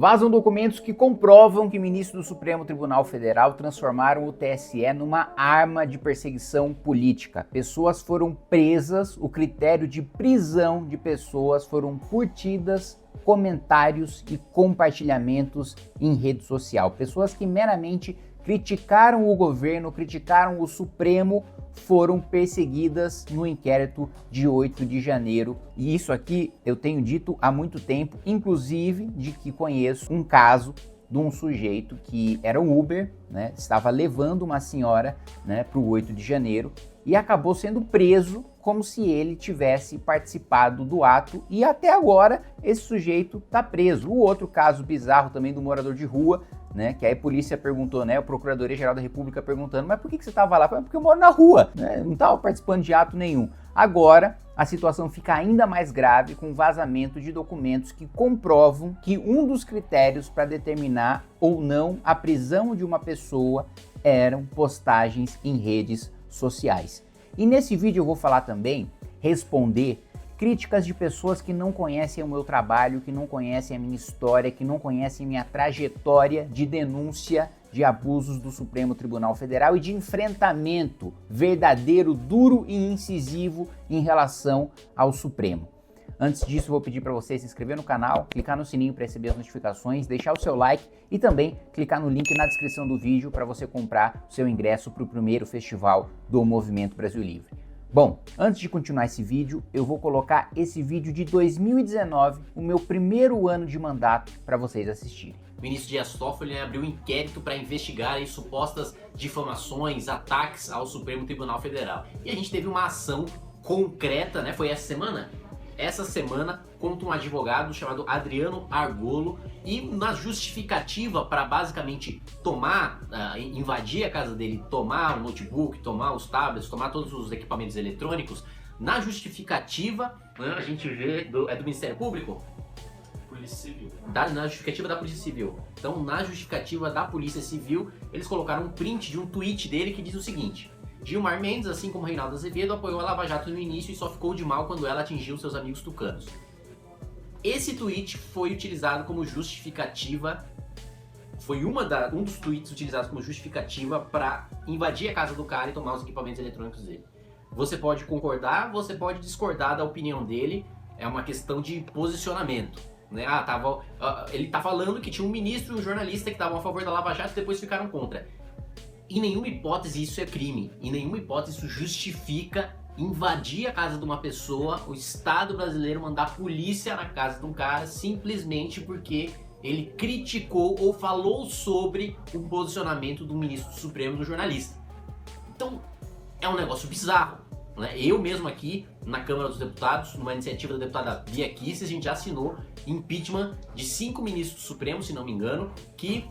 Vazam documentos que comprovam que ministros do Supremo Tribunal Federal transformaram o TSE numa arma de perseguição política. Pessoas foram presas, o critério de prisão de pessoas foram curtidas, comentários e compartilhamentos em rede social. Pessoas que meramente criticaram o governo, criticaram o Supremo, foram perseguidas no inquérito de 8 de janeiro. E isso aqui eu tenho dito há muito tempo, inclusive de que conheço um caso de um sujeito que era um Uber, né, estava levando uma senhora, né, para o 8 de janeiro e acabou sendo preso como se ele tivesse participado do ato e até agora esse sujeito está preso. O outro caso bizarro também do morador de rua, né, que aí a polícia perguntou, né, a Procuradoria-Geral da República perguntando, mas por que você estava lá? Porque eu moro na rua, né, não estava participando de ato nenhum. Agora a situação fica ainda mais grave com o vazamento de documentos que comprovam que um dos critérios para determinar ou não a prisão de uma pessoa eram postagens em redes sociais. E nesse vídeo eu vou falar também, responder críticas de pessoas que não conhecem o meu trabalho, que não conhecem a minha história, que não conhecem minha trajetória de denúncia de abusos do Supremo Tribunal Federal e de enfrentamento verdadeiro, duro e incisivo em relação ao Supremo. Antes disso, eu vou pedir para você se inscrever no canal, clicar no sininho para receber as notificações, deixar o seu like e também clicar no link na descrição do vídeo para você comprar o seu ingresso para o primeiro festival do Movimento Brasil Livre. Bom, antes de continuar esse vídeo, eu vou colocar esse vídeo de 2019, o meu primeiro ano de mandato, para vocês assistirem. O ministro Dias Toffoli abriu um inquérito para investigar supostas difamações, ataques ao Supremo Tribunal Federal. E a gente teve uma ação concreta, né? Foi essa semana? Essa semana, contra um advogado chamado Adriano Argolo, e na justificativa para basicamente invadir a casa dele, tomar o notebook, tomar os tablets, tomar todos os equipamentos eletrônicos, na justificativa, né, a gente vê, do Ministério Público? Polícia Civil. Na justificativa da Polícia Civil. Então, na justificativa da Polícia Civil, eles colocaram um print de um tweet dele que diz o seguinte: Gilmar Mendes, assim como Reinaldo Azevedo, apoiou a Lava Jato no início e só ficou de mal quando ela atingiu seus amigos tucanos. Esse tweet foi utilizado como justificativa, foi um dos tweets utilizados como justificativa para invadir a casa do cara e tomar os equipamentos eletrônicos dele. Você pode concordar, você pode discordar da opinião dele, é uma questão de posicionamento. Né? Ele tá falando que tinha um ministro e um jornalista que estavam a favor da Lava Jato e depois ficaram contra. Em nenhuma hipótese isso é crime, em nenhuma hipótese isso justifica invadir a casa de uma pessoa, o Estado brasileiro mandar a polícia na casa de um cara simplesmente porque ele criticou ou falou sobre o posicionamento do ministro do Supremo, do jornalista. Então é um negócio bizarro. Né? Eu mesmo aqui na Câmara dos Deputados, numa iniciativa da deputada Bia Kicis, a gente já assinou impeachment de 5 ministros do Supremo, se não me engano, que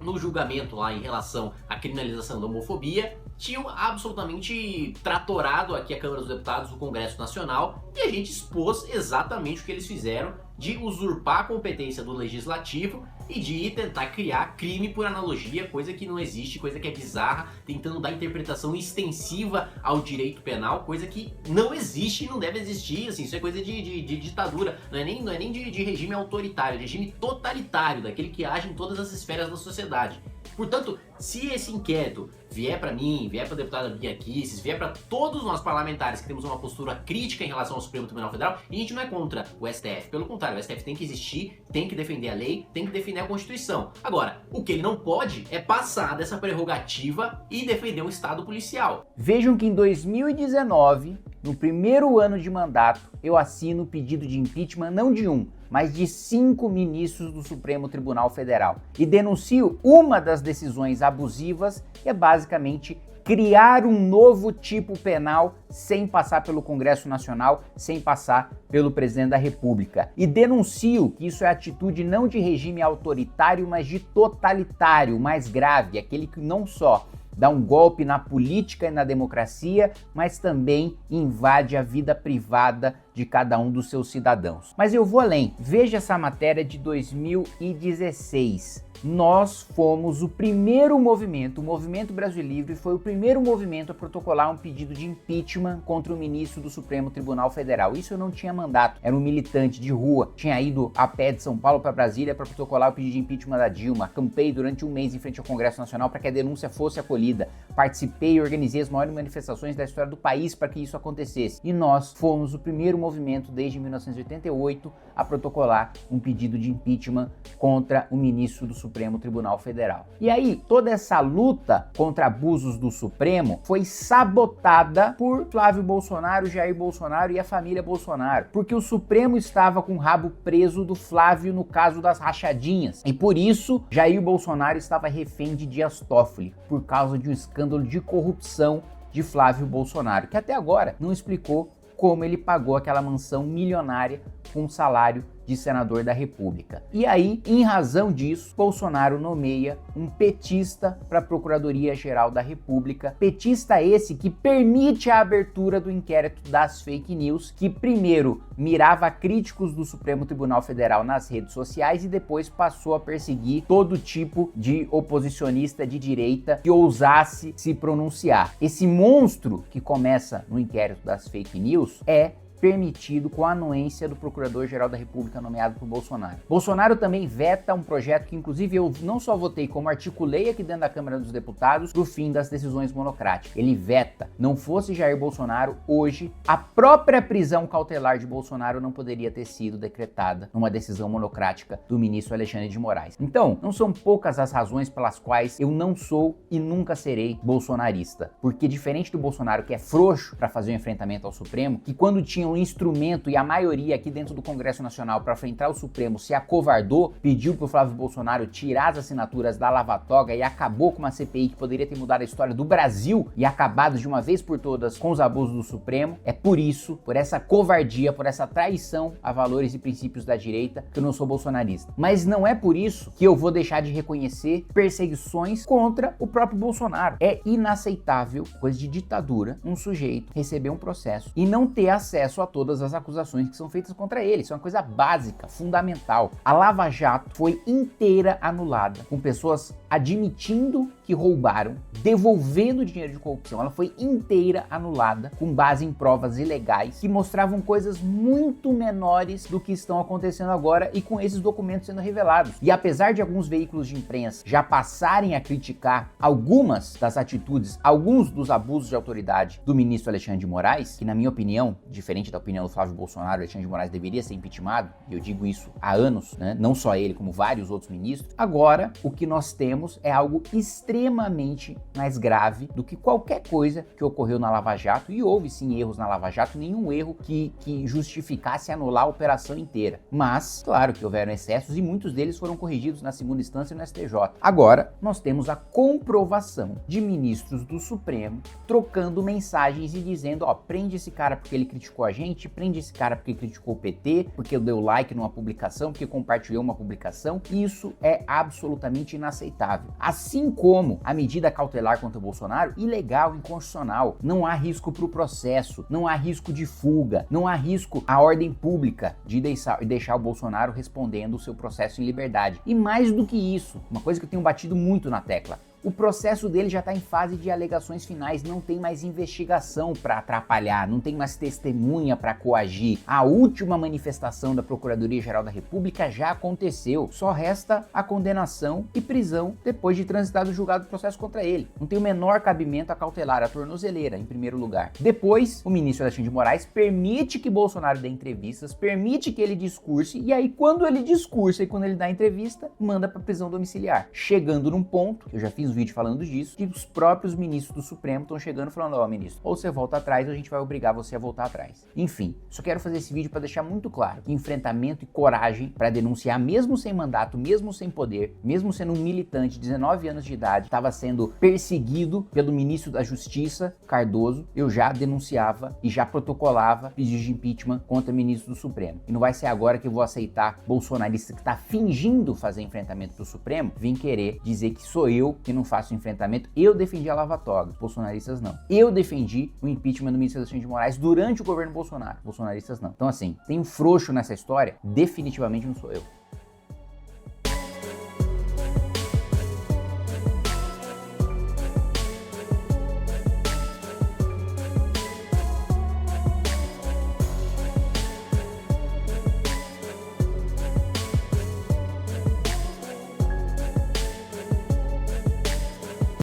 no julgamento lá em relação à criminalização da homofobia, tinham absolutamente tratorado aqui a Câmara dos Deputados, o Congresso Nacional, e a gente expôs exatamente o que eles fizeram de usurpar a competência do Legislativo e de tentar criar crime por analogia, coisa que não existe, coisa que é bizarra, tentando dar interpretação extensiva ao direito penal, coisa que não existe e não deve existir, assim, isso é coisa de ditadura, não é nem de regime autoritário, é de regime totalitário, daquele que age em todas as esferas da sociedade. Portanto, se esse inquérito vier para mim, vier para a deputada Bia Kicis, vier para todos nós parlamentares que temos uma postura crítica em relação ao Supremo Tribunal Federal, e a gente não é contra o STF, pelo contrário, o STF tem que existir, tem que defender a lei, tem que defender a Constituição. Agora, o que ele não pode é passar dessa prerrogativa e defender um Estado policial. Vejam que em 2019, no primeiro ano de mandato, eu assino o pedido de impeachment não de um, mas de 5 ministros do Supremo Tribunal Federal. E denuncio uma das decisões abusivas, que é basicamente criar um novo tipo penal sem passar pelo Congresso Nacional, sem passar pelo Presidente da República. E denuncio que isso é atitude não de regime autoritário, mas de totalitário, mais grave, aquele que não só dá um golpe na política e na democracia, mas também invade a vida privada de cada um dos seus cidadãos. Mas eu vou além. Veja essa matéria de 2016. Nós fomos o primeiro movimento, o Movimento Brasil Livre foi o primeiro movimento a protocolar um pedido de impeachment contra o ministro do Supremo Tribunal Federal. Isso eu não tinha mandato, era um militante de rua, tinha ido a pé de São Paulo para Brasília para protocolar o pedido de impeachment da Dilma. Acampei durante um mês em frente ao Congresso Nacional para que a denúncia fosse acolhida. Participei e organizei as maiores manifestações da história do país para que isso acontecesse. E nós fomos o primeiro movimento desde 1988 a protocolar um pedido de impeachment contra o ministro do Supremo Tribunal Federal. E aí, toda essa luta contra abusos do Supremo foi sabotada por Flávio Bolsonaro, Jair Bolsonaro e a família Bolsonaro, porque o Supremo estava com o rabo preso do Flávio no caso das rachadinhas. E por isso, Jair Bolsonaro estava refém de Dias Toffoli, por causa de um escândalo de corrupção de Flávio Bolsonaro, que até agora não explicou como ele pagou aquela mansão milionária com um salário de senador da República. E aí, em razão disso, Bolsonaro nomeia um petista para a Procuradoria-Geral da República. Petista esse que permite a abertura do inquérito das fake news, que primeiro mirava críticos do Supremo Tribunal Federal nas redes sociais e depois passou a perseguir todo tipo de oposicionista de direita que ousasse se pronunciar. Esse monstro que começa no inquérito das fake news é permitido com a anuência do Procurador-Geral da República nomeado por Bolsonaro. Bolsonaro também veta um projeto que, inclusive, eu não só votei, como articulei aqui dentro da Câmara dos Deputados pro fim das decisões monocráticas. Ele veta. Não fosse Jair Bolsonaro, hoje, a própria prisão cautelar de Bolsonaro não poderia ter sido decretada numa decisão monocrática do ministro Alexandre de Moraes. Então, não são poucas as razões pelas quais eu não sou e nunca serei bolsonarista. Porque, diferente do Bolsonaro, que é frouxo para fazer o enfrentamento ao Supremo, que quando tinha um instrumento e a maioria aqui dentro do Congresso Nacional para enfrentar o Supremo se acovardou, pediu para o Flávio Bolsonaro tirar as assinaturas da lava-toga e acabou com uma CPI que poderia ter mudado a história do Brasil e acabado de uma vez por todas com os abusos do Supremo. É por isso, por essa covardia, por essa traição a valores e princípios da direita, que eu não sou bolsonarista. Mas não é por isso que eu vou deixar de reconhecer perseguições contra o próprio Bolsonaro. É inaceitável, coisa de ditadura, um sujeito receber um processo e não ter acesso a todas as acusações que são feitas contra ele. Isso é uma coisa básica, fundamental. A Lava Jato foi inteira anulada, com pessoas admitindo que roubaram, devolvendo dinheiro de corrupção. Ela foi inteira anulada com base em provas ilegais que mostravam coisas muito menores do que estão acontecendo agora e com esses documentos sendo revelados. E apesar de alguns veículos de imprensa já passarem a criticar algumas das atitudes, alguns dos abusos de autoridade do ministro Alexandre de Moraes, que na minha opinião, diferente da opinião do Flávio Bolsonaro, Alexandre de Moraes deveria ser impeachmentado, e eu digo isso há anos, né? Não só ele, como vários outros ministros. Agora, o que nós temos é algo extremamente mais grave do que qualquer coisa que ocorreu na Lava Jato, e houve sim erros na Lava Jato, nenhum erro que justificasse anular a operação inteira. Mas, claro que houveram excessos e muitos deles foram corrigidos na segunda instância e no STJ. Agora, nós temos a comprovação de ministros do Supremo trocando mensagens e dizendo, ó, prende esse cara porque ele criticou a gente, prende esse cara porque criticou o PT, porque deu like numa publicação, porque compartilhou uma publicação. Isso é absolutamente inaceitável. Assim como a medida cautelar contra o Bolsonaro, ilegal, inconstitucional. Não há risco para o processo, não há risco de fuga, não há risco à ordem pública de deixar o Bolsonaro respondendo o seu processo em liberdade. E mais do que isso, uma coisa que eu tenho batido muito na tecla, o processo dele já está em fase de alegações finais, não tem mais investigação para atrapalhar, não tem mais testemunha para coagir. A última manifestação da Procuradoria-Geral da República já aconteceu, só resta a condenação e prisão depois de transitado o julgado do processo contra ele. Não tem o menor cabimento a cautelar, a tornozeleira, em primeiro lugar. Depois, o ministro Alexandre de Moraes permite que Bolsonaro dê entrevistas, permite que ele discurse, e aí quando ele discursa e quando ele dá entrevista, manda para prisão domiciliar. Chegando num ponto, que eu já fiz vídeo falando disso, que os próprios ministros do Supremo estão chegando falando, ó, ministro, ou você volta atrás ou a gente vai obrigar você a voltar atrás. Enfim, só quero fazer esse vídeo para deixar muito claro que enfrentamento e coragem para denunciar, mesmo sem mandato, mesmo sem poder, mesmo sendo um militante de 19 anos de idade, estava sendo perseguido pelo ministro da Justiça, Cardoso, eu já denunciava e já protocolava pedido de impeachment contra ministro do Supremo. E não vai ser agora que eu vou aceitar bolsonarista que está fingindo fazer enfrentamento do Supremo, vir querer dizer que sou eu que não fácil enfrentamento. Eu defendi a lava-toga, bolsonaristas não. Eu defendi o impeachment do ministro Alexandre de Moraes durante o governo Bolsonaro, bolsonaristas não. Então assim, tem um frouxo nessa história? Definitivamente não sou eu.